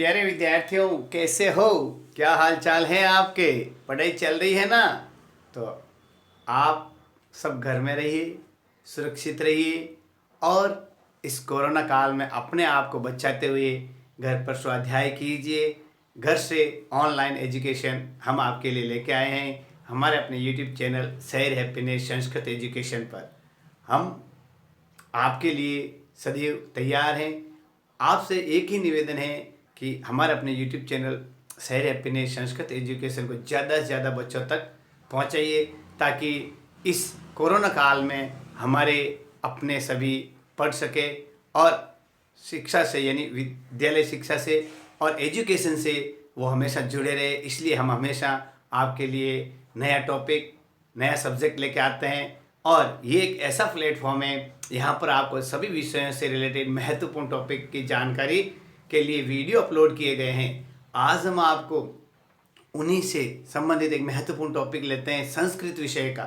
प्यारे विद्यार्थियों, कैसे हो? क्या हाल चाल है आपके? पढ़ाई चल रही है ना? तो आप सब घर में रहिए, सुरक्षित रहिए और इस कोरोना काल में अपने आप को बचाते हुए घर पर स्वाध्याय कीजिए। घर से ऑनलाइन एजुकेशन हम आपके लिए लेके आए हैं हमारे अपने यूट्यूब चैनल सैर हैप्पीनेस संस्कृत एजुकेशन पर। हम आपके लिए सदैव तैयार हैं। आपसे एक ही निवेदन है कि हमारे अपने यूट्यूब चैनल सैर हैप्पीनेस संस्कृत एजुकेशन को ज़्यादा से ज़्यादा बच्चों तक पहुंचाइए, ताकि इस कोरोना काल में हमारे अपने सभी पढ़ सके और शिक्षा से यानी विद्यालय शिक्षा से और एजुकेशन से वो हमेशा जुड़े रहे। इसलिए हम हमेशा आपके लिए नया टॉपिक, नया सब्जेक्ट लेके आते हैं और ये एक ऐसा प्लेटफॉर्म है, यहाँ पर आपको सभी विषयों से रिलेटेड महत्वपूर्ण टॉपिक की जानकारी के लिए वीडियो अपलोड किए गए हैं। आज हम आपको उन्हीं से संबंधित एक महत्वपूर्ण टॉपिक लेते हैं, संस्कृत विषय का।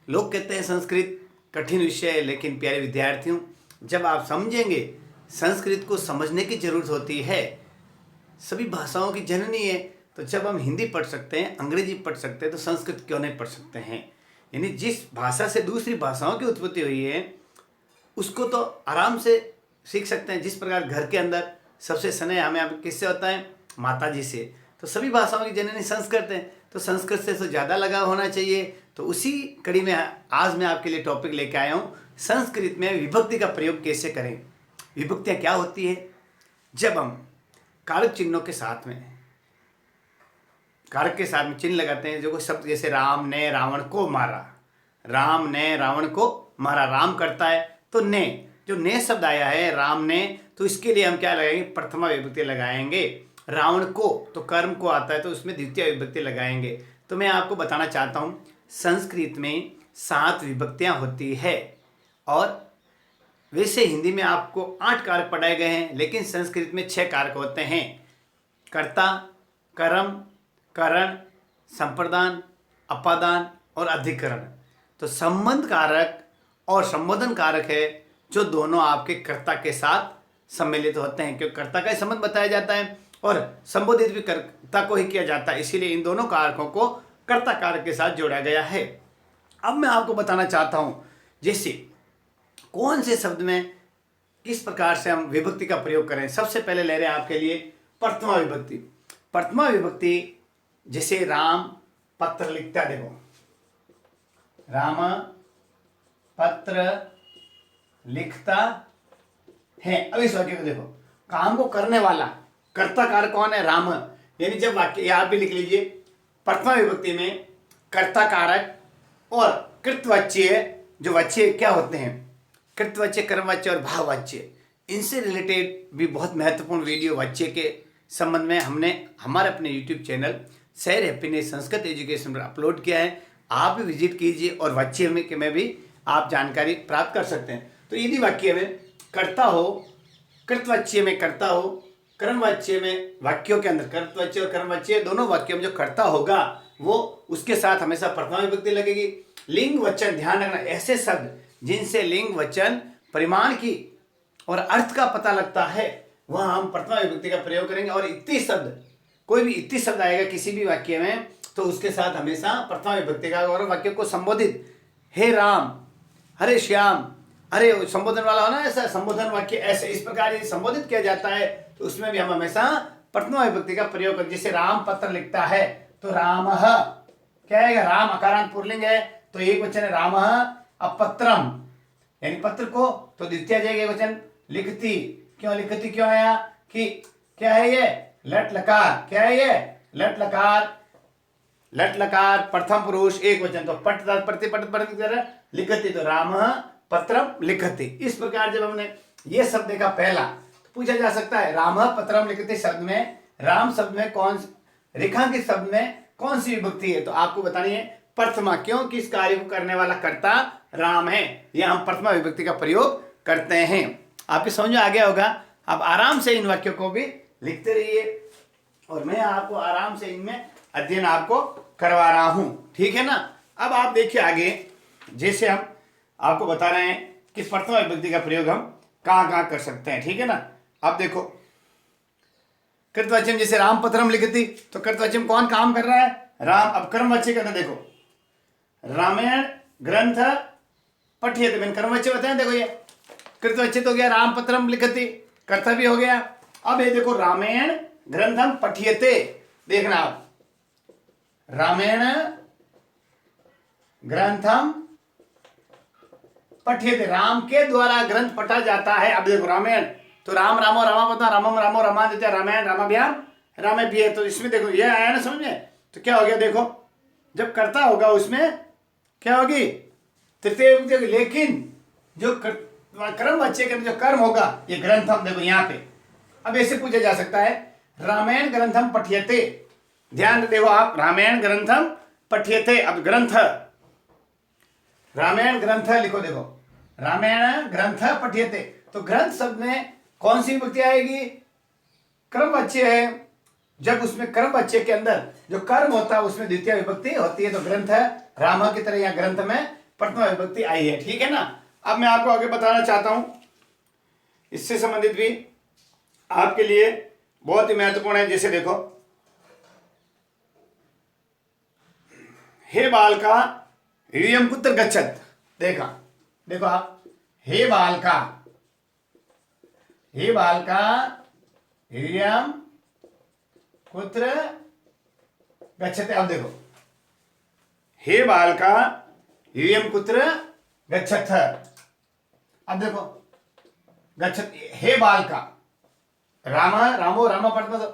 लोग कहते हैं संस्कृत कठिन विषय है, लेकिन प्यारे विद्यार्थियों, जब आप समझेंगे संस्कृत को समझने की जरूरत होती है। सभी भाषाओं की जननी है, तो जब हम हिंदी पढ़ सकते हैं, अंग्रेजी पढ़ सकते हैं, तो संस्कृत क्यों नहीं पढ़ सकते हैं? यानी जिस भाषा से दूसरी भाषाओं की उत्पत्ति हुई है उसको तो आराम से सीख सकते हैं। जिस प्रकार घर के अंदर सबसे स्नेह हमें किससे होता है? माता जी से। तो सभी भाषाओं की जननी संस्कृत है, तो संस्कृत से तो ज़्यादा लगाव होना चाहिए। तो उसी कड़ी में आज मैं आपके लिए टॉपिक लेके आया हूँ, संस्कृत में विभक्ति का प्रयोग कैसे करें। विभक्तियाँ क्या होती है? जब हम कारक चिन्हों के साथ में, कारक के साथ में चिन्ह लगाते हैं, जो शब्द जैसे राम ने रावण को मारा, राम ने रावण को मारा, राम करता है तो ने, जो ने शब्द आया है राम ने, तो इसके लिए हम क्या लगाएंगे? प्रथमा विभक्ति लगाएंगे। रावण को तो कर्म को आता है, तो उसमें द्वितीय विभक्ति लगाएंगे। तो मैं आपको बताना चाहता हूँ, संस्कृत में 7 विभक्तियाँ होती है और वैसे हिंदी में आपको 8 कारक पढ़ाए गए हैं, लेकिन संस्कृत में 6 कारक होते हैं। कर्ता, कर्म, करण, संप्रदान, अपादान और अधिकरण। तो संबंध कारक और संबोधन कारक है, जो दोनों आपके कर्ता के साथ सम्मिलित होते हैं, क्योंकि कर्ता का ही संबंध बताया जाता है और संबोधित भी कर्ता को ही किया जाता है। इसीलिए इन दोनों कारकों को कर्ता कारक के साथ जोड़ा गया है। अब मैं आपको बताना चाहता हूँ, जैसे कौन से शब्द में किस प्रकार से हम विभक्ति का प्रयोग करें। सबसे पहले ले रहे हैं आपके लिए प्रथमा विभक्ति। प्रथमा विभक्ति जैसे राम पत्र लिखता, देखो राम पत्र लिखता है। अब इस वाक्य को देखो, काम को करने वाला कर्ता कारक कौन है? राम। यानी जब वाक्य, आप भी लिख लीजिए, प्रथमा विभक्ति में कर्ता कारक और कृतवाच्य, जो वाच्य क्या होते हैं? कृतवाच्य, कर्मवाच्य और भाववाच्य। इनसे रिलेटेड भी बहुत महत्वपूर्ण वीडियो वाच्य के संबंध में हमने हमारे अपने यूट्यूब चैनल सैर हैप्पीनेस संस्कृत एजुकेशन पर अपलोड किया है। आप भी विजिट कीजिए और वाच्य में भी आप जानकारी प्राप्त कर सकते हैं। तो यदि वाक्य में कर्ता हो, कृतवाच्य में कर्ता हो, कर्मवाच्य में, वाक्यों के अंदर कृतवाच्य और कर्मवाच्य दोनों वाक्यों में जो कर्ता होगा वो उसके साथ हमेशा प्रथमा विभक्ति लगेगी। लिंग वचन, ध्यान रखना, ऐसे शब्द जिनसे लिंग वचन परिमाण की और अर्थ का पता लगता है वह हम प्रथमा विभक्ति का प्रयोग करेंगे। और इत्ती शब्द, कोई भी इत्ती शब्द आएगा किसी भी वाक्य में, तो उसके साथ हमेशा प्रथमा विभक्ति का। और वाक्य को संबोधित, हे राम, हरे श्याम, अरे संबोधन वाला हो ना, ऐसा संबोधन वाक्य ऐसे इस प्रकार यदि संबोधित किया जाता है तो उसमें भी हम हमेशा प्रथमा विभक्ति का प्रयोग करें। जैसे राम पत्र लिखता है, तो रामः क्या है? राम अकारांत पुल्लिंग है, तो एक वचन है रामः। अब पत्रम यानी पत्र को, तो द्वितीय जाएगा एक वचन। लिखती, क्यों लिखती क्यों आया? कि क्या है ये? लट लकार। क्या है ये? लट लकार। लट लकार प्रथम पुरुष एक वचन, तो पट प्रति लिखती, तो राम पत्रम लिखती। इस प्रकार जब हमने ये शब्द देखा पहला, तो पूछा जा सकता है राम पत्रम लिखती शब्द में, राम शब्द में कौन, रेखांकित शब्द में कौन सी विभक्ति है? तो आपको बतानी है प्रथमा, क्योंकि इस कार्य को करने वाला कर्ता राम है। यह हम प्रथमा विभक्ति का प्रयोग करते हैं। आपके समझ में आ गया होगा। अब आराम से इन वाक्यों को भी लिखते रहिए और मैं आपको आराम से इनमें अध्ययन आपको करवा रहा हूं, ठीक है ना? अब आप देखिए आगे, जैसे हम आपको बता रहे हैं कि प्रथमा विभक्ति का प्रयोग हम कहाँ कहाँ कर सकते हैं, ठीक है ना? अब देखो, कृतवाच्यम जैसे राम पत्रम लिखती, तो कृतवाच्यम कौन काम कर रहा है? राम। अब कर्मवाच्य के अंदर देखो, रामायण ग्रंथ पठ्यते, मैंने कर्मवाच्य बताया। देखो ये कृतवाच्य तो गया, राम पत्रम लिखती, कर्ता भी हो गया। अब ये देखो रामायण ग्रंथम पठ्यते, देखना आप, रामायण ग्रंथम पठ्यते, राम के द्वारा ग्रंथ पढ़ा जाता है। अब देखो रामायण तो राम रामो रामावता रामम रामो रामादित्य रामायण रामाभ्याम रामे भी है, तो इसमें देखो ये आया ना समझ में, तो क्या हो गया देखो, जब कर्ता होगा उसमें क्या होगी? तृतीय विभक्ति होगी। लेकिन जो कर्म वाच्य के अंदर जो कर्म होगा ये ग्रंथम, देखो यहाँ पे। अब ऐसे पूछा जा सकता है रामायण ग्रंथम पठ्यते, ध्यान देखो आप, रामायण ग्रंथम पठ्यते। अब ग्रंथ, रामायण ग्रंथ लिखो, देखो रामायण ग्रंथ पठ्यते, तो ग्रंथ शब्द में कौन सी विभक्ति आएगी? कर्मवाच्य है। जब उसमें कर्मवाच्य के अंदर जो कर्म होता है उसमें द्वितीय विभक्ति होती है, तो ग्रंथ राम की तरह यहाँ ग्रंथ में प्रथमा विभक्ति आई है, ठीक है ना। अब मैं आपको आगे बताना चाहता हूं, इससे संबंधित भी आपके लिए बहुत ही महत्वपूर्ण है। जैसे देखो, हे बालका यूयम कुत्र गच्छत, देखा देखो आप, हे बालका, हे बालका यूयम कुत्र गच्छते। अब देखो, हे बालका यूयम कुत्र गच्छत, अब देखो गच्छत, हे बालका, राम रामो रामा पढ़ना, तो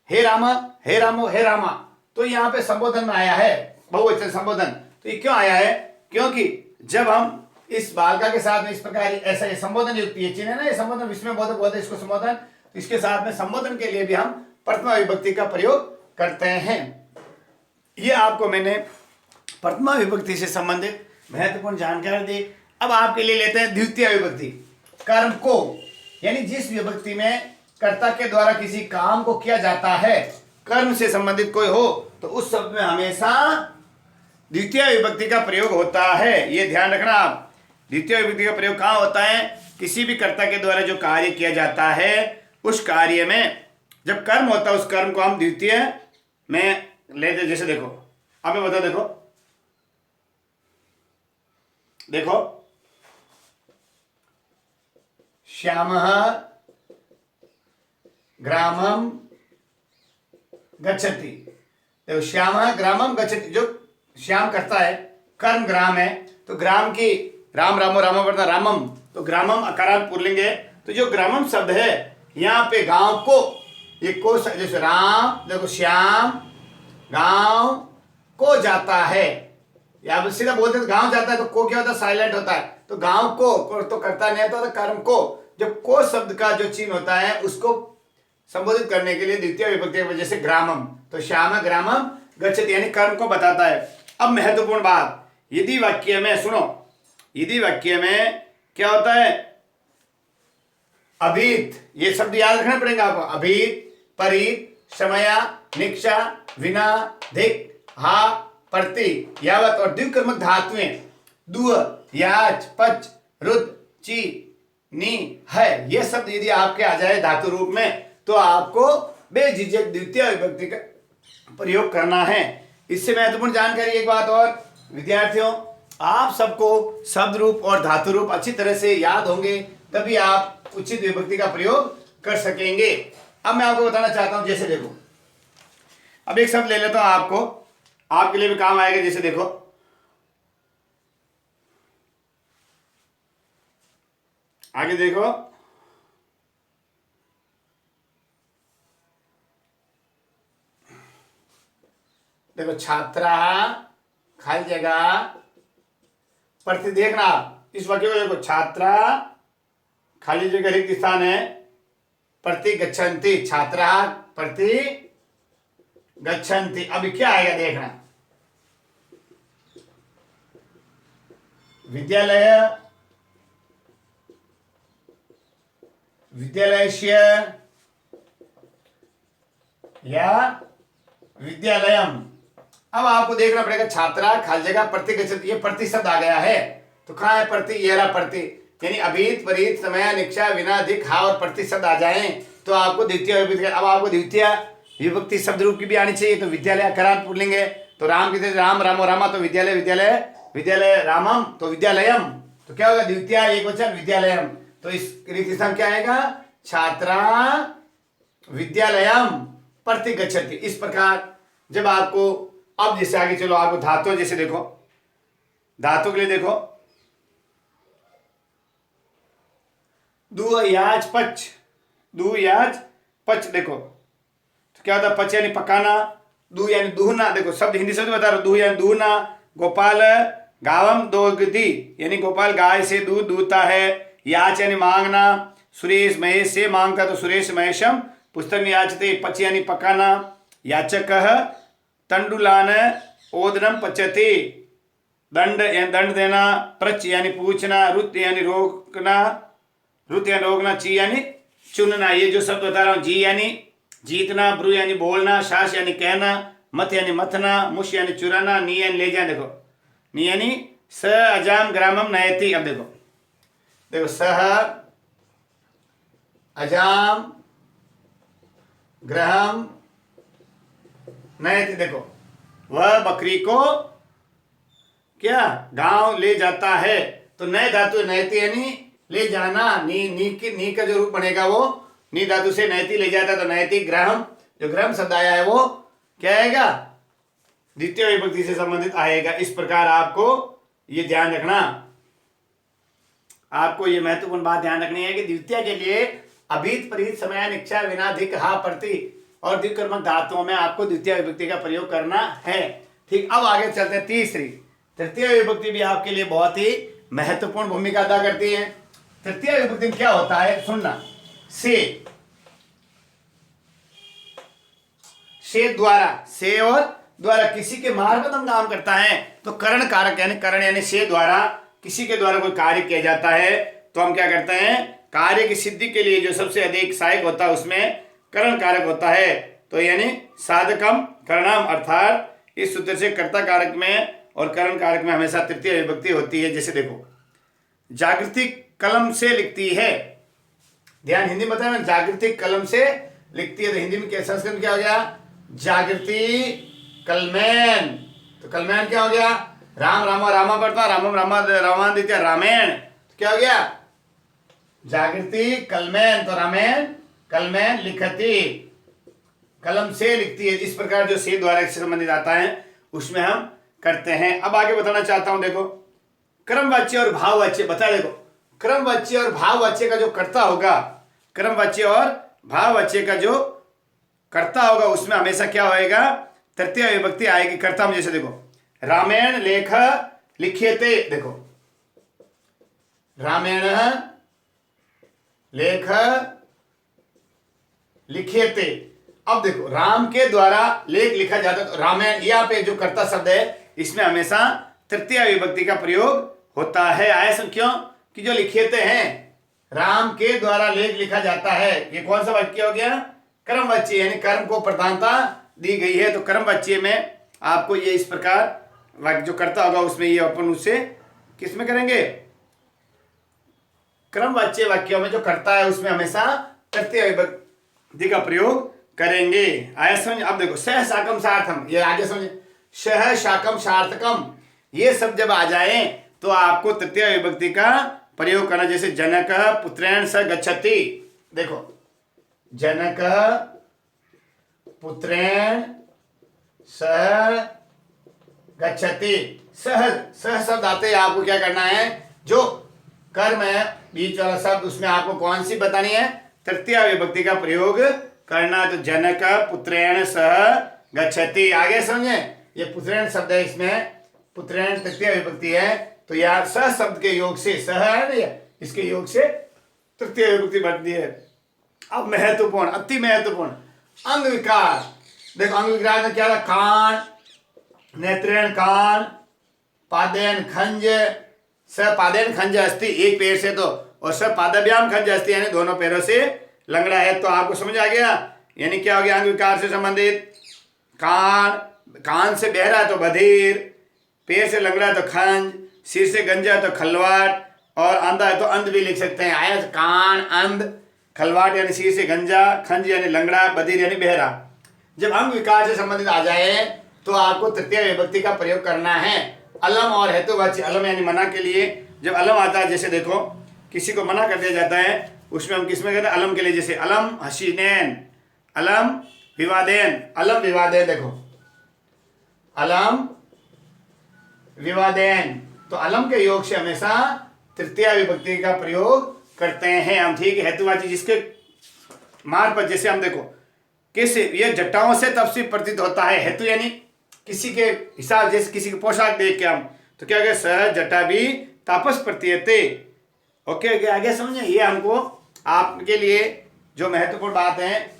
हे राम, हे रामो, हे रामा, तो यहाँ पे संबोधन में आया है, बहुवचन संबोधन। तो ये क्यों आया है? क्योंकि जब हम इस बालका के साथ में इस प्रकार ऐसा ये संबोधन युक्ति है, चिन्ह है ना, ये संबोधन विस्मय बोधक बोलते हैं इसको संबोधन, तो इसके साथ में संबोधन के लिए भी हम प्रथमा विभक्ति का प्रयोग करते हैं। ये आपको मैंने प्रथमा विभक्ति से संबंधित महत्वपूर्ण जानकारी दी। अब आपके लिए लेते हैं द्वितीय विभक्ति, कर्म को, यानी जिस विभक्ति में कर्ता के द्वारा किसी काम को किया जाता है, कर्म से संबंधित कोई हो, तो उस शब्द में हमेशा द्वितीय विभक्ति का प्रयोग होता है। ये ध्यान रखना आप, द्वितीय विभक्ति का प्रयोग कहाँ होता है? किसी भी कर्ता के द्वारा जो कार्य किया जाता है उस कार्य में जब कर्म होता है उस कर्म को हम द्वितीय में लेते। जैसे देखो, अब मैं बता, देखो देखो श्यामः ग्रामम गच्छति, देखो श्यामः ग्रामम गच्छति, जो श्याम करता है, कर्म ग्राम है, तो ग्राम की राम रामो रामा पड़ता रामम, तो ग्रामम अकारांत पुल्लिंग है, तो जो ग्रामम शब्द है यहाँ पे गांव को, ये को जैसे राम, देखो श्याम गांव को जाता है, या सीधा बोलते तो गांव जाता है, तो को क्या होता है? साइलेंट होता है, तो गांव को तो करता नहीं होता, तो कर्म को, जब को शब्द का जो चिन्ह होता है उसको संबोधित करने के लिए द्वितीय विभक्ति की वजह से ग्रामम, तो श्याम ग्रामम गच्छति, यानी कर्म को बताता है। अब महत्वपूर्ण बात, यदि वाक्य में सुनो, यदि वाक्य में क्या होता है? अभीत, ये शब्द याद रखना पड़ेगा आपको, अभीत, परीत, समया, निक्षा, विना, धिक, हा, प्रति, यावत और द्विकर्मक धातुएं दुह, याच, पच, रुद, ची, नी, है, ये शब्द यदि आपके आ जाए धातु रूप में तो आपको बेझिझक द्वितीय विभक्ति का प्रयोग करना है। इससे महत्वपूर्ण जानकारी एक बात और, विद्यार्थियों आप सबको शब्द रूप और धातु रूप अच्छी तरह से याद होंगे, तभी आप उचित विभक्ति का प्रयोग कर सकेंगे। अब मैं आपको बताना चाहता हूं, जैसे देखो, अब एक शब्द ले लेता हूं, आपको आपके लिए भी काम आएगा। जैसे देखो, आगे देखो, देखो छात्रा खाली जगह प्रति, देखना आप इस वाक्य को देखो, छात्रा खाली जगह रिक्त स्थान है, प्रति गच्छन्ति, छात्रा प्रति गच्छन्ति। अब क्या आएगा देखना, विद्यालय, विद्यालयस्य या विद्यालयम। अब आपको देखना पड़ेगा, छात्रा खाली जगह प्रति गच्छन्ति, ये प्रति शब्द आ गया है, तो कहाँ है प्रति? ये रहा प्रति, यानी अभीत, परीत, समय, निक्षा, विना, धिक, हा और प्रति शब्द आ जाए तो आपको द्वितीय विभक्ति, अब आपको द्वितीय विभक्ति शब्द रूप की भी आनी चाहिए। तो विद्यालय करार पुल्लिंग, तो राम की राम रामो रामा, तो विद्यालय विद्यालय, विद्यालय रामम तो विद्यालयम, तो क्या होगा द्वितीय एक वचन विद्यालयम। तो इस रीति से हम क्या आएगा, छात्रा विद्यालयम प्रतिगच्छति। इस प्रकार जब आपको, अब जैसे आगे चलो, आपको धातु जैसे देखो, धातु के लिए देखो, दु याज पच, दु याज पच देखो, तो क्या होता है, पच यानी पकाना, दू यानी दूहना। देखो शब्द हिंदी शब्द बता रहा हूं, दू यानी दूहना, गोपाल गावम दोगती, यानी गोपाल गाय से दूध दूहता है, याच यानी मांगना, सुरेश महेश से मांगता, तो सुरेश महेशम पुस्तक याचते, पच यानी पकाना, याचक तंडुलान ओदनम पचते, दंड यानी दंड देना, प्रच यानी पूछना, रुत यानी रोकना, रुत यानी रोकना, ची यानी चुनना। ये जो शब्द बता रहा हूं, जी यानी जीतना, ब्रू यानी बोलना, शास यानी कहना, मत यानी मथना, मुश यानी चुराना, नी यानी ले जाना। देखो नी यानी स अजाम ग्रामम नयति। अब देखो, देखो सह अजाम ग्रहम नयति। देखो वह बकरी को क्या गांव ले जाता है, तो नए धातु नयति यानी ले जाना, नी का जो रूप बनेगा वो नी धातु से नयति ले जाता है, तो नयति ग्रहम, जो ग्रहम शब्द आया है वो क्या आएगा, द्वितीय विभक्ति से संबंधित आएगा। इस प्रकार आपको ये ध्यान रखना, आपको ये महत्वपूर्ण बात ध्यान रखनी है कि द्वितीय के लिए अभीत परीत समय निक्षा विनाधिक हा प्रति और द्विकर्मक धातुओं में आपको द्वितीय विभक्ति का प्रयोग करना है। ठीक, अब आगे चलते हैं तीसरी। तृतीय विभक्ति भी आपके लिए बहुत ही महत्वपूर्ण भूमिका अदा करती है। तृतीय विभक्ति में क्या होता है, सुनना, से द्वारा, से और द्वारा किसी के मार्फत हम काम करता है, तो करण कारक यानी करण यानी से द्वारा किसी के द्वारा कोई कार्य किया जाता है, तो हम क्या करते हैं, कार्य की सिद्धि के लिए जो सबसे अधिक सहायक होता है उसमें करण कारक होता है। तो यानी साधकम करणम, अर्थात इस सूत्र से कर्ता कारक में और करण कारक में हमेशा तृतीय विभक्ति होती है। जैसे देखो, जागृति कलम से लिखती है, ध्यान हिंदी में बताया, जागृति कलम से लिखती है, तो हिंदी में क्या, संस्कृत में क्या हो गया, जागृति कलमैन। तो कलमैन क्या हो गया, राम रामा रामा पढ़ता, रामम रामा रामादित्य रामायण, तो क्या हो गया, जागृति कलमैन, तो रामायण कलमैन लिखती, कलम से लिखती है। इस प्रकार जो से द्वारा से संबंधित आता है उसमें हम करते हैं। अब आगे बताना चाहता हूं, देखो क्रमवाच्य और भाववाच्य बता। देखो क्रमवाच्य और भाववाच्य का जो कर्ता होगा, क्रमवाच्य और भाववाच्य का जो कर्ता होगा उसमें हमेशा क्या होएगा, तृतीय विभक्ति आएगी कर्ता में। जैसे देखो, रामायण लेख लिख्यते, देखो रामायण लेख लिख्यते। अब देखो राम के द्वारा लेख लिखा जाता है, तो रामायण यहाँ पे जो कर्ता शब्द है इसमें हमेशा तृतीय विभक्ति का प्रयोग होता है। ऐसा क्यों कि जो लिख्यते हैं, राम के द्वारा लेख लिखा जाता है, ये कौन सा वाक्य हो गया, कर्मवाच्य, यानी कर्म को प्रधानता दी गई है। तो कर्मवाच्य में आपको ये इस प्रकार वाक्य जो करता होगा उसमें ये अपन उससे किस में करेंगे, क्रमवाच्य वाक्यों में जो करता है उसमें हमेशा तृतीय विभक्ति का प्रयोग करेंगे। आया समझ। अब देखो सह शाकम सार्थम, ये आगे समझे, सह शाकम सार्थकम, ये सब जब आ जाए तो आपको तृतीय विभक्ति का प्रयोग करना। जैसे जनक पुत्रेण स गच्छति, देखो जनक पुत्रेण सह गच्छति, सह सह शब्द आते हैं, आपको क्या करना है, जो कर्म है बीच वाला शब्द उसमें आपको कौन सी बतानी है, तृतीय विभक्ति का प्रयोग करना। तो जनक पुत्रेण सह गच्छति, आगे समझे, ये पुत्रेण शब्द है, इसमें पुत्रेण तृतीय विभक्ति है, तो यार सह शब्द के योग से, सह है ना, इसके योग से तृतीय विभक्ति बनती है। अब महत्वपूर्ण, अति महत्वपूर्ण अंग विकार। देखो अंग विकार में क्या था, कान, नेत्रेण कान, पादेन खंज, स पादेन खंज अस्ति, एक पैर से, तो और स पादभ्याम खंज अस्ति, यानी दोनों पैरों से लंगड़ा है। तो आपको समझ आ गया, यानी क्या हो गया, अंग विकार से संबंधित, कान, कान से बहरा है तो बधिर, पैर से लंगड़ा है तो खंज, सिर से गंजा है तो खलवाट, और अंधा है तो अंध भी लिख सकते हैं। आया कान, अंध, खलवाट यानी सिर से गंजा, खंज यानी लंगड़ा, बधिर यानी बहरा। जब अंग विकार से संबंधित आ जाए तो आपको तृतीय विभक्ति का प्रयोग करना है। अलम और हेतुवाची, अलम यानी मना के लिए जब अलम आता है, जैसे देखो किसी को मना कर दिया जाता है, उसमें हम किसमें कहते हैं? अलम के लिए। जैसे अलम हसीनैन, अलम विवादेन, अलम विवादेन, देखो अलम विवादेन। तो अलम के योग से हमेशा तृतीय विभक्ति का प्रयोग करते हैं हम, ठीक है। हेतुवाची जिसके मार्ग पर, जैसे हम देखो किस ये जटाओं से तब से प्रतीत होता है। हेतु यानी किसी के हिसाब, जैसे किसी की पोशाक देख के हम तो क्या कहें? सह जटा भी तापस प्रतीयते। ओके, आगे समझे। ये हमको आपके लिए जो महत्वपूर्ण बात है,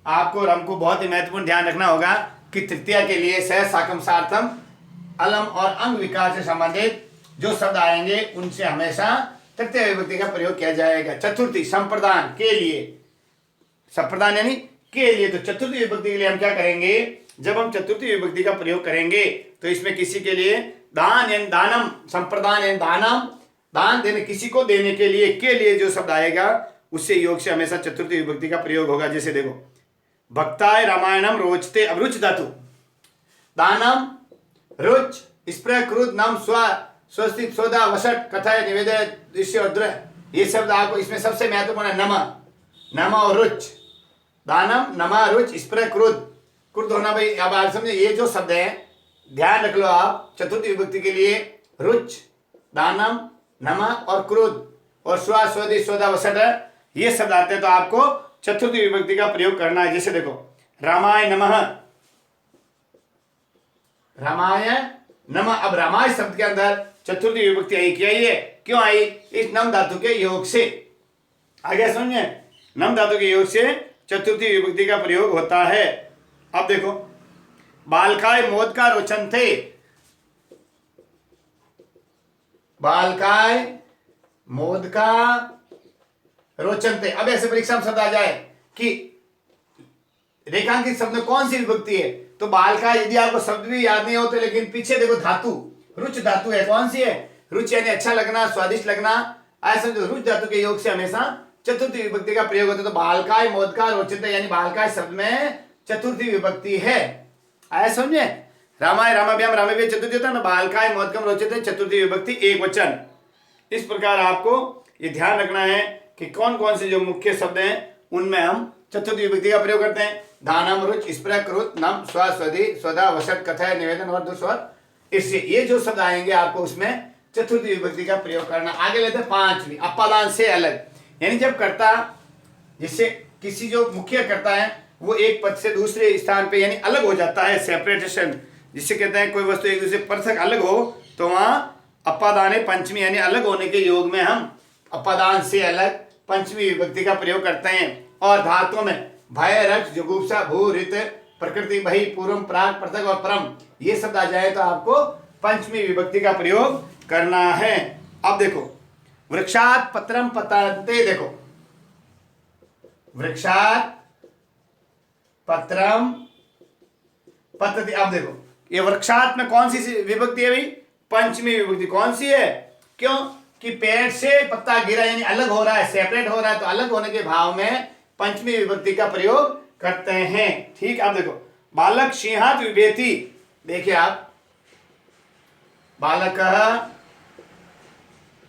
आपको और हमको बहुत ही महत्वपूर्ण ध्यान रखना होगा कि तृतीया के लिए सह साकम सार्थम अलम और अंग विकार से संबंधित जो शब्द आएंगे उनसे हमेशा तृतीय विभक्ति का प्रयोग किया जाएगा। चतुर्थी संप्रदान के लिए, संप्रदान यानी के लिए, तो चतुर्थी विभक्ति के लिए हम क्या करेंगे? जब हम चतुर्थी विभक्ति का प्रयोग करेंगे तो इसमें किसी के लिए दान यानी दानम, संप्रदान यानी दानम, दान देने, किसी को देने के लिए जो शब्द आएगा उससे योग से हमेशा चतुर्थी विभक्ति का प्रयोग होगा। जैसे देखो भक्ताय रामायणम रोचते, अब रुच धातु, दानम रुच स्प्रे क्रुद नम स्व स्वस्तिक सोदा वसट कथाय निवेदय दृश्य और द्र, ये शब्द आपको इसमें सबसे महत्वपूर्ण है। नमा, नमा और रुच, दानम नमा रुच स्प्रे क्रुद, क्रुद होना भाई। अब आप समझे ये जो शब्द है ध्यान रख लो आप चतुर्थी विभक्ति के लिए। रुच, दानम, नमा और क्रुद और स्व स्वदि सोदा वसट, ये शब्द आते हैं तो आपको चतुर्थी विभक्ति का प्रयोग करना है। जैसे देखो रामाय नमः, रामाय नमः। अब रामाय शब्द के अंदर चतुर्थी विभक्ति आई, क्या ये क्यों आई? इस नम धातु के योग से। आगे समझे, नम धातु के योग से चतुर्थी विभक्ति का प्रयोग होता है। अब देखो बालकाय मोदका रोचन्ते, बालकाय मोदका रोचन्ते। अब ऐसे परीक्षा में शब्द आ जाए कि रेखांकित शब्द में कौन सी विभक्ति है, तो बालकाय, यदि आपको शब्द भी याद नहीं होते लेकिन पीछे देखो धातु रुच धातु है, कौन सी है? रुच यानी अच्छा लगना, स्वादिष्ट लगना, ऐसा जो रुच धातु के योग से हमेशा चतुर्थी विभक्ति का प्रयोग होता है। तो बालकाय मोदका रोचन्ते यानी बालकाय शब्द में चतुर्थी विभक्ति है। आया समझे? रामाय रामाभ्याम रामाभ्याम चतुर्थी होता है ना, बालकाय मोदकम रोचते चतुर्थी विभक्ति एक वचन। इस प्रकार आपको ये ध्यान रखना है कि कौन कौन से जो मुख्य शब्द हैं उनमें हम चतुर्थी विभक्ति का प्रयोग करते हैं। दानम रुच स्प्र क्रुत नम स्व स्वधि स्वधा वसत कथय निवेदन और दुस्वर, इससे ये जो शब्द आएंगे आपको उसमें चतुर्थी विभक्ति का प्रयोग करना। आगे लेते हैं पांचवी, अपादान से अलग, यानी जब कर्ता, जिससे किसी जो मुख्य कर्ता है वो एक पद से दूसरे स्थान पे यानी अलग हो जाता है, सेपरेटेशन जिससे कहते हैं कोई वस्तु एक दूसरे पृथक अलग हो, तो वहां अपादाने पंचमी यानी अलग होने के योग में हम अपादान से अलग पंचमी विभक्ति का प्रयोग करते हैं। और धातुओं में भय रक्ष जुगुप्सा भू रित प्रकृति बही पूर्व प्राग पृथक और परम, ये शब्द आ जाए तो आपको पंचमी विभक्ति का प्रयोग करना है। अब देखो वृक्षात पत्रम पतन्ते, देखो वृक्षात पत्रम पतति। अब देखो ये वृक्षात में कौन सी विभक्ति है भाई? पंचमी विभक्ति। कौन सी है? क्यों कि पेड़ से पत्ता गिरा यानी अलग हो रहा है, सेपरेट हो रहा है, तो अलग होने के भाव में पंचमी विभक्ति का प्रयोग करते हैं। ठीक, अब देखो बालक सिंहात विभेति, देखिए आप बालक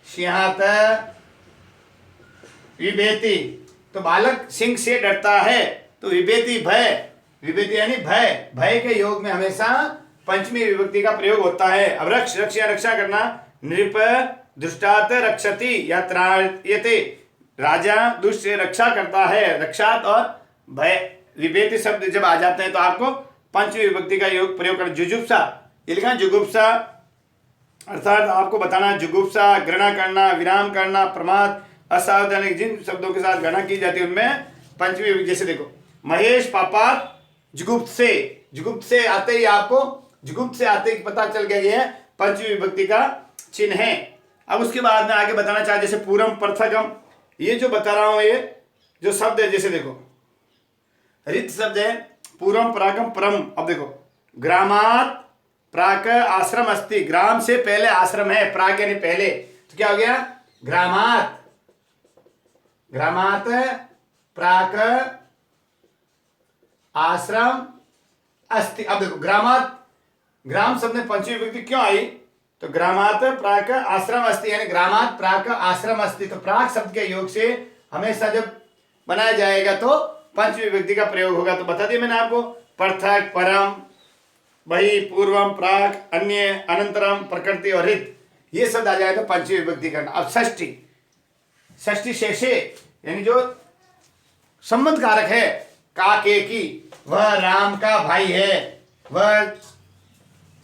सिंहात विभेति, तो बालक सिंह से डरता है, तो विभेति भय, विभेति यानी भय, भय के योग में हमेशा पंचमी विभक्ति का प्रयोग होता है। अब रक्ष, रक्ष या रक्षा करना, नृप दुष्टात रक्षति या त्रायते, राजा दुष्ट से रक्षा करता है, रक्षात और भय विभेति शब्द जब आ जाते हैं तो आपको पंचमी विभक्ति का योग प्रयोग करना। जुजुप्सा, ये लिखा जुगुप्सा अर्थात आपको बताना, जुगुप्सा घृणा करना, विराम करना, प्रमाद, असावधानी, जिन शब्दों के साथ घृणा की जाती है उनमें पंचमी विभक्ति। जैसे देखो महेश पापात जुगुप्त से, जुगुप्त से आते ही आपको, जुगुप्त से आते ही पता चल गया ये है पंचमी विभक्ति का चिन्ह है। अब उसके बाद में आगे बताना चाहे जैसे पूरम पृथकम, ये जो बता रहा हूं ये जो शब्द है, जैसे देखो रित शब्द है, पूरम परागम परम। अब देखो ग्रामात प्राक आश्रम अस्ति, ग्राम से पहले आश्रम है, प्राक यानी पहले, तो क्या हो गया ग्रामात, ग्रामात प्राक आश्रम अस्ति। अब देखो ग्रामात, ग्राम शब्द में पंचमी विभक्ति क्यों आई? तो ग्रामात प्राक आश्रम अस्ति, यानी ग्रामात प्राक आश्रम अस्ति। तो प्राक शब्द के योग से हमेशा जब बनाया जाएगा तो पंचमी विभक्ति का प्रयोग होगा। तो बता दिया मैंने आपको, पृथक, परम, वही, पूर्वम, प्राक, अन्य, अनंतरम, प्रकृति और हित, ये शब्द आ जाए तो पंचमी विभक्ति करना। अब षष्ठी, षष्ठी शेषे यानी जो संबंध कारक है काके की, वह राम का भाई है, वह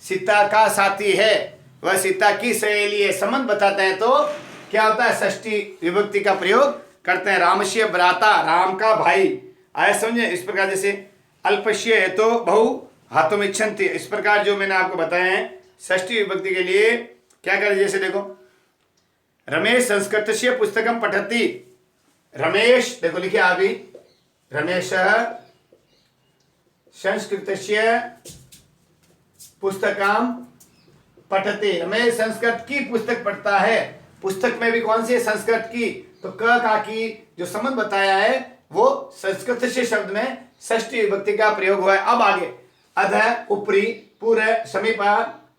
सीता का साथी है, वह सीता की सहेली है, संबंध बताते हैं तो क्या होता है? षष्ठी विभक्ति का प्रयोग करते हैं। रामस्य भ्राता, राम का भाई, आया समझे? इस प्रकार जैसे अल्पस्य है तो बहु हाथों में इच्छन्ति, इस प्रकार जो मैंने आपको बताया है षष्ठी विभक्ति के लिए क्या करें। जैसे देखो, रमेश संस्कृतस्य पुस्तकम पठति, रमेश देखो लिखे अभी, रमेश संस्कृतस्य पुस्तकम पठति, रमेश संस्कृत की पुस्तक पढ़ता है। पुस्तक में भी कौन सी है? संस्कृत की। तो क का की जो संबंध बताया है वो संस्कृत से शब्द में षष्ठी विभक्ति का प्रयोग हुआ है। अब आगे अध, ऊपरी, पूर्व, समीप,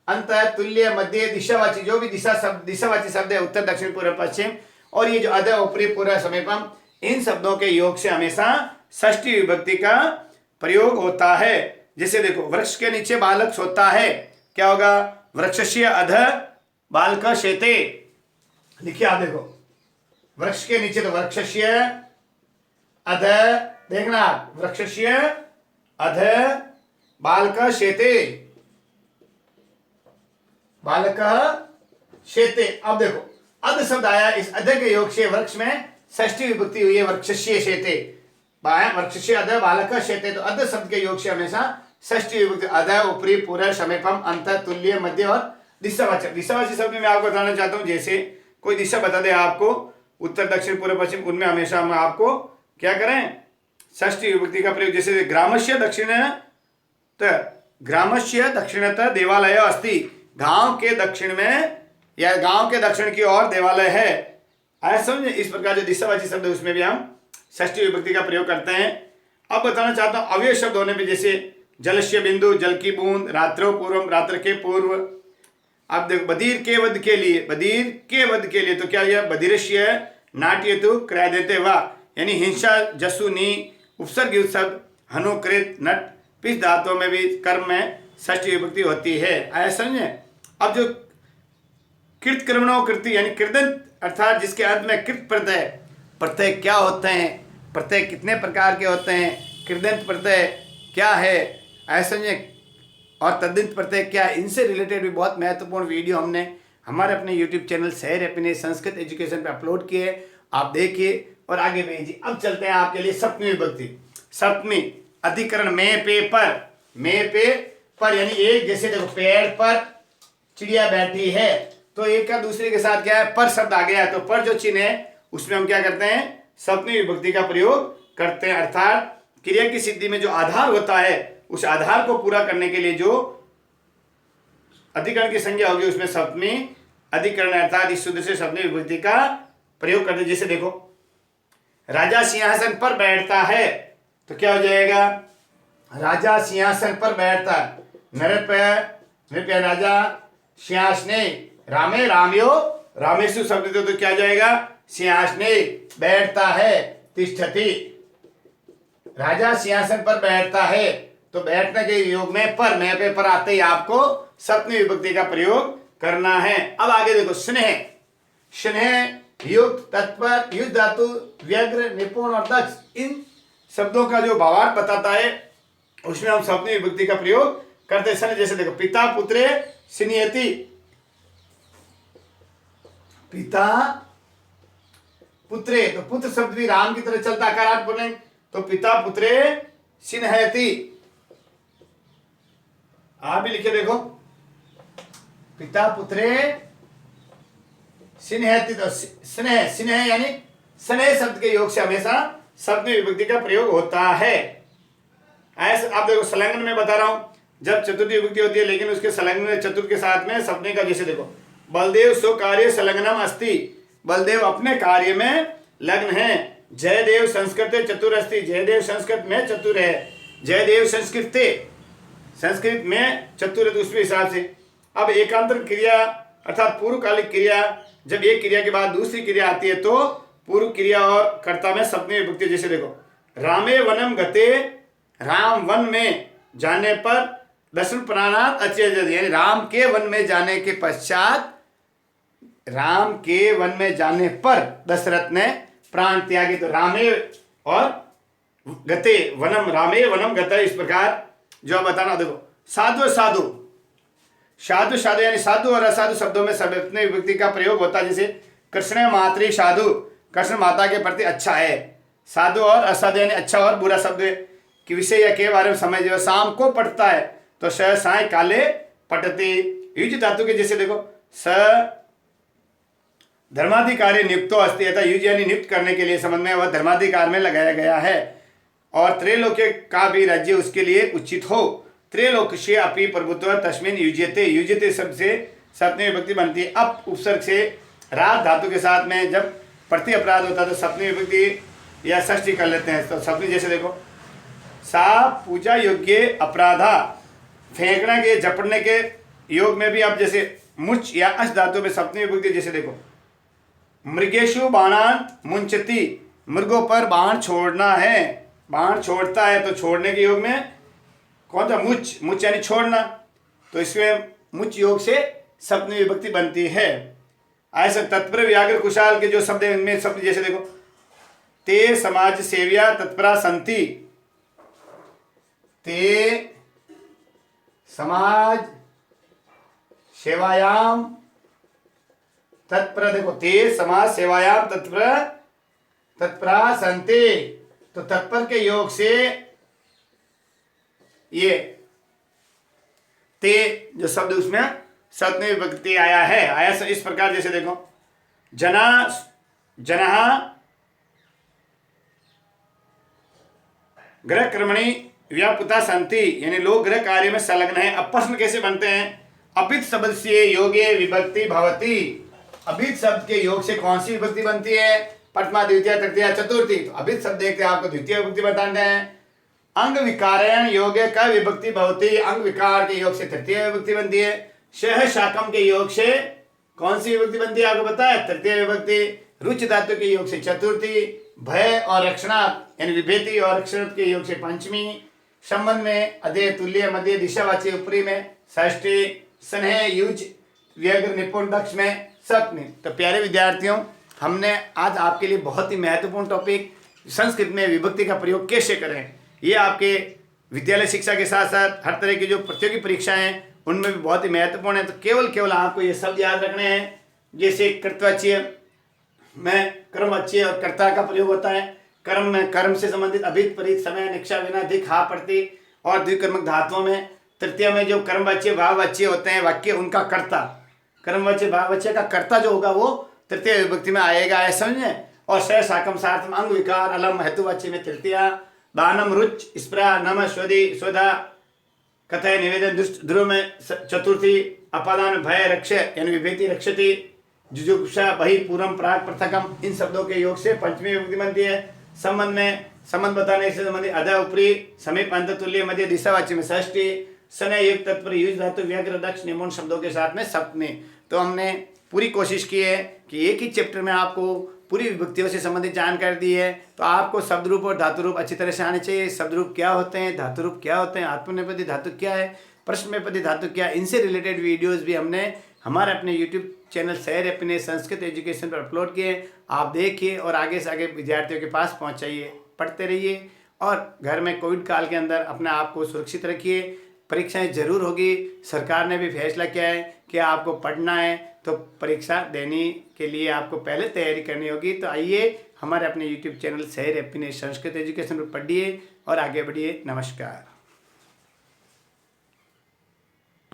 अंत, तुल्य, मध्य, दिशावाची, जो भी दिशावाची शब्द है, उत्तर, दक्षिण, पूर्व, पश्चिम, और ये जो अध, ऊपरी, पूर्व, समीपम, इन शब्दों के योग से हमेशा षष्ठी विभक्ति का प्रयोग होता है। जैसे देखो, वृक्ष के नीचे बालक सोता है, क्या होगा? वृक्षस्य अध बालक शेते, लिखिए आप देखो, वृक्ष के नीचे तो वृक्षस्य अध, देखना वृक्षस्य अध बालक शेते, बालक शेते। अब देखो अध शब्द आया, इस अध के योग से वृक्ष में षष्ठी विभक्ति हुई है, वृक्षस्य शेते, वृक्षस्य अध बालक शेते। तो अध शब्द के योग से हमेशा षष्ठी विभक्ति, अध, ऊपरी, पूर्व, समीपम, अंत, तुल्य, मध्य और दिशावाचक। दिशावाची शब्द में मैं आपको बताना चाहता हूं, जैसे कोई दिशा बता दे आपको, उत्तर, दक्षिण, पूर्व, पश्चिम, उनमें हमेशा हम आपको क्या करें? षष्ठी विभक्ति का प्रयोग। जैसे ग्रामस्य दक्षिणतः देवालय अस्ति, गांव के दक्षिण में या गांव के दक्षिण की ओर देवालय है, ऐसा समझे? इस प्रकार जो दिशावाची शब्द है उसमें भी हम षष्ठी विभक्ति का प्रयोग करते हैं। अब बताना चाहता हूं अव्यय शब्द होने पे, जैसे जलस्य बिंदु, जल की बूंद, रात्रो पूर्वम, रात्र के पूर्व। अब देखो, बधिर के वध के लिए, बधिर के वध के लिए, तो क्या यह बधिरस्य नाट्यतु क्रय देते वा, यानी हिंसा, जसु, नी, उपसर्ग शब्द, हनुकृत, नट, पिस धातुओं में भी कर्म में षष्ठी विभक्ति होती है, ऐसा समझे? अब जो कृत कर्मणों कृति यानी कृदंत, अर्थात जिसके अंत में कृत प्रत्यय, प्रत्यय क्या होते हैं, प्रत्यय कितने प्रकार के होते हैं, कृदंत प्रत्यय क्या है, ऐसा समझे? और तद्दित प्रत्यय क्या है, इनसे रिलेटेड भी बहुत महत्वपूर्ण वीडियो हमने हमारे अपने यूट्यूब चैनल शहर अपने संस्कृत एजुकेशन पे अपलोड किए, आप देखिए और आगे भेजिए। अब चलते हैं आपके लिए सप्तमी विभक्ति। सप्तमी अधिकरण में, पे, पर, में, पे, पर, यानी एक, जैसे देखो पेड़ पर चिड़िया बैठी है, तो एक का दूसरे के साथ क्या है? पर शब्द आ गया है, तो पर जो चिन्ह है उसमें हम क्या करते हैं? सप्तमी विभक्ति का प्रयोग करते हैं। अर्थात क्रिया की सिद्धि में जो आधार होता है, उस आधार को पूरा करने के लिए जो अधिकरण की संज्ञा होगी उसमें सप्तमी अधिकरण अर्थात इस सूत्र से सप्तमी विभक्ति का प्रयोग करते हैं। जैसे देखो, राजा सिंहासन पर बैठता है, तो क्या हो जाएगा? राजा सिंहासन पर बैठता है, नृप राजा सिंहासने, रामे रामयो रामेशु शब्द दो, तो क्या जाएगा? सिंहासने बैठता है, तिष्ठति, राजा सिंहासन पर बैठता है, तो बैठने के योग में पर, मैं पे पर आते ही आपको सप्तमी विभक्ति का प्रयोग करना है। अब आगे देखो, स्नेह, स्नेह, युक्त, तत्पर, युद्ध धातु, व्यग्र, निपुण और दक्ष, इन शब्दों का जो भावार्थ बताता है उसमें हम सप्तमी विभक्ति का प्रयोग करते हैं। जैसे देखो, पिता पुत्रे स्नेहति, पिता पुत्रे, तो पुत्र शब्द भी राम की तरह चलता, आकार बोलेंगे तो पिता पुत्रे स्नेहति। आप भी लिखे देखो, पिता पुत्रे स्नेहति, तो स्नेह, स्नेह यानी स्नेह शब्द के योग से हमेशा सप्तमी विभक्ति का प्रयोग होता है। ऐसे आप देखो, संलग्न में बता रहा हूं, जब चतुर्थी विभक्ति होती है लेकिन उसके संलग्न चतुर्थ के साथ में सप्तमी का, जैसे देखो, बलदेव स्व कार्य संलग्नम अस्ति, बलदेव अपने कार्य में लग्न है, जयदेव संस्कृते चतुर अस्ति, जयदेव संस्कृत में चतुर है, जयदेव संस्कृते संस्कृत में चतुर है, तो उसके हिसाब से। अब एकांतर क्रिया अर्थात पूर्वकालिक क्रिया, जब एक क्रिया के बाद दूसरी क्रिया आती है तो पूर्व क्रिया और कर्ता में सप्तमी विभक्ति। जैसे देखो, रामे वनम गते, राम वन में जाने पर दशरथ प्राणात अचेत, यानी राम के वन में जाने के पश्चात, राम के वन में जाने पर दशरथ ने प्राण त्यागे। तो रामे और गते वनम, रामे वनम गते, इस प्रकार जो बताना। देखो, साधु साधु, साधु साधु यानी साधु और असाधु शब्दों में सप्तमी विभक्ति का प्रयोग होता है। जैसे कृष्ण मातृ साधु, कृष्ण माता के प्रति अच्छा है। साधु और असाधु यानी अच्छा और बुरा शब्द कि विषय या के बारे में समझ। जो शाम को पढ़ता है तो स साय काले पटते, युज धातु के। जैसे देखो, स धर्माधिकारी नियुक्तो अस्ति, अतः युज यानी नियुक्त करने के लिए संबंध में वह धर्माधिकार में लगाया गया है, और त्रैलोक्य का भी राज्य उसके लिए उचित हो। त्रैलोक्य अपि प्रभुत्व तस्मिन् युज्यते, युज्यते शब्द से सप्तमी विभक्ति बनती है। अब उपसर्ग से रात धातु के साथ में जब प्रति अपराध होता है तो सप्तमी विभक्ति या षष्ठी कर लेते हैं। तो सप्तमी, जैसे देखो, सा पूजा योग्य अपराधा, फेंकने के झपटने के योग में भी अब जैसे मुच या अश धातु में सप्तमी विभक्ति। जैसे देखो, मृगेशु बाणान मुंचती, मृगों पर बाण छोड़ना है, बाण छोड़ता है, तो छोड़ने के योग में कौन सा, मुच, मुच यानी छोड़ना, तो इसमें मुच योग से सप्तमी विभक्ति बनती है। ऐसा तत्पर व्याघ्र कुशाल के जो शब्द है इनमें शब्द जैसे देखो, ते समाज सेव्या तत्परा संति, ते समाज सेवायाम तत्पर, देखो, ते समाज सेवायाम तत्परा संति, तो तत्पर के योग से ये ते जो शब्द उसमें सप्तमी विभक्ति आया है। आया इस प्रकार, जैसे देखो, जनः गृह कर्मणि व्यापृता संति, यानी लोग गृह कार्य में संलग्न है। अब प्रश्न कैसे बनते हैं, अभित शब्द से योगे विभक्ति भवति, अभित शब्द के योग से कौन सी विभक्ति बनती है, प्रथमा द्वितीय तृतीय चतुर्थी। तो अभित शब्द देखते हैं, आपको द्वितीय विभक्ति बताते हैं। अंग विकारायण योगे का विभक्ति भवति, अंग विकार के योग से तृतीय विभक्ति बनती है। शह शाकम के योग से कौन सी विभक्ति बनती है, आपको पता है, तृतीय विभक्ति। रुच धातु के योग से चतुर्थी। भय और रक्षणार्थ यानी विभेति और रक्षणार्थ के योग से पंचमी। संबंध में अधेय तुल्य मध्य दिशावाची ऊपरी में षष्ठी। स्नेह युज व्यग्र निपुण दक्ष में सप्तमी। तो प्यारे विद्यार्थियों, हमने आज आपके लिए बहुत ही महत्वपूर्ण टॉपिक संस्कृत में विभक्ति का प्रयोग कैसे करें, ये आपके विद्यालय शिक्षा के साथ साथ हर तरह की जो प्रतियोगी परीक्षाएं हैं उनमें भी बहुत ही महत्वपूर्ण है। तो केवल आपको ये शब्द याद रखने हैं। जैसे कर्तवाच्य में कर्मवाच्य और कर्ता का प्रयोग होता है। कर्म में कर्म से संबंधित अभित परित समय निक्षा विना दिख हा प्रति और द्विकर्मक धातुओं में। तृतीय में जो कर्मवाच्य भाववाच्य होते हैं वाक्य, उनका कर्ता, कर्मवाच्य भाववाच्य का कर्ता जो होगा वो तृतीय विभक्ति में आएगा, ऐसा समझे। और स साकम सार्थम अंग विकार अलम हेतुवाच्य में तृतीय। दानम रुच स्प्रा नम स्वदि स्वधा कथय निवेदन दुष्ट ध्रुव में चतुर्थी। अपादान भय रक्ष यानी विभेति रक्षति। जुजुप्सा बहि पूर्वम प्राग पृथकम, इन शब्दों के योग से पंचमी विभक्ति बनती है। संबंध में संबंध बताने से संबंधित अध ऊपरी समीप अंत तुल्य मध्य दिशावाच्य में षष्ठी। सनय युक्त तत्पर युज धातु व्यग्र दक्ष निमोन शब्दों के साथ में सप्तमी। तो हमने पूरी कोशिश की है कि एक ही चैप्टर में आपको पूरी विभक्तियों से संबंधित जानकारी दी है। तो आपको शब्द रूप और धातु रूप अच्छी तरह से आने चाहिए। शब्द रूप क्या होते हैं, धातु रूप क्या होते हैं, आत्मनेपदी धातु क्या है, प्रश्ननेपदी धातु क्या है, इनसे रिलेटेड वीडियोस भी हमने हमारे अपने यूट्यूब चैनल सैर अपने संस्कृत एजुकेशन पर अपलोड किए। आप देखिए और आगे से आगे विद्यार्थियों के पास पहुँचाइए, पढ़ते रहिए और घर में कोविड काल के अंदर अपने आप को सुरक्षित रखिए। परीक्षाएं जरूर होगी, सरकार ने भी फैसला किया है कि आपको पढ़ना है तो परीक्षा देने के लिए आपको पहले तैयारी करनी होगी। तो आइए हमारे अपने YouTube चैनल सैर अपने संस्कृत एजुकेशन पर पढ़िए और आगे बढ़िए। नमस्कार।